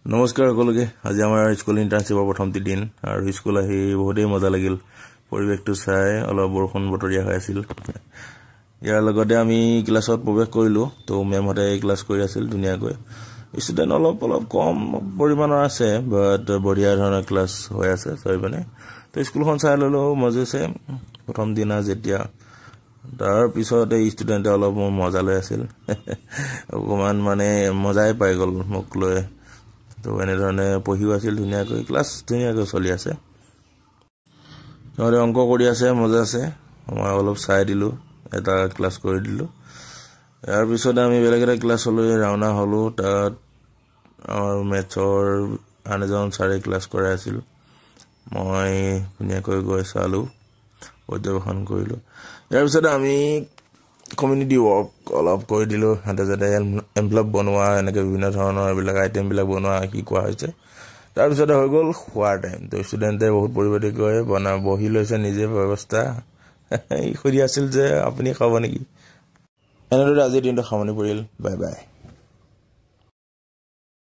নমস্কাৰ সকলোকে আজি আমাৰ স্কুল ইন্টাৰ্নশিপৰ প্ৰথমটি দিন আৰু স্কুল আহি বহুতেই মজা লাগিল পৰিৱেশটো চাই অলপ বৰষুণ বতৰীয়া হৈ আছিল ইয়াৰ লগতে আমি ক্লাছত প্ৰৱেশ কৰিলো তো মেমহতে ক্লাছ কৰি আছিল ধুনীয়াকৈ ষ্টুডেন্ট অলপ কম পৰিমাণৰ আছে বাট বঢ়িয়া ধৰণৰ ক্লাছ হৈ আছে সবনে তো স্কুলখন চাই ললো মজেছে প্ৰথম দিনা যেতিয়া তাৰ পিছতে ষ্টুডেন্টে অলপ মজা লৈ আছিল অকমান মানে মজাই পাই গল মোক লৈ তো এনে ধৰণে পঢ়িও আছিল ধুনীয়াকৈ ক্লাছ ধুনীয়াকৈ চলি আছে আৰু অংক কৰি আছে মজা আছে মই অলপ চাই দিলো এটা ক্লাছ কৰি দিলো ইয়াৰ পিছত আমি বেলেগ এটা ক্লাছলৈ ৰাওনা হলো তাত আমাৰ মেথছৰ আনজন ছাৰে ক্লাছ কৰাই আছিল মই ধুনীয়াকৈ গৈ চালো পৰ্যবেক্ষণ কৰিলো ইয়াৰ পিছত আমি কমিউনিটি ৱৰ্ক অলপ কৰি দিলো হাতে যাতে এমপ্লপ বনোৱা এনেকৈ বিভিন্ন ধৰণৰ এইবিলাক আইটেম বিলাক বনোৱা কি কোৱা হৈছে তাৰ পিছত হৈ গল খোৱাৰ টাইম তো ষ্টুডেন্টে বহুত পৰিৱৰ্তিত কৰে বনা বহি লৈছে নিজে ব্যৱস্থা এই খুৰি আছিল যে আপুনি খাব নেকি এনেদৰে আজি দিনটো সামৰণি পৰিল বাই বাই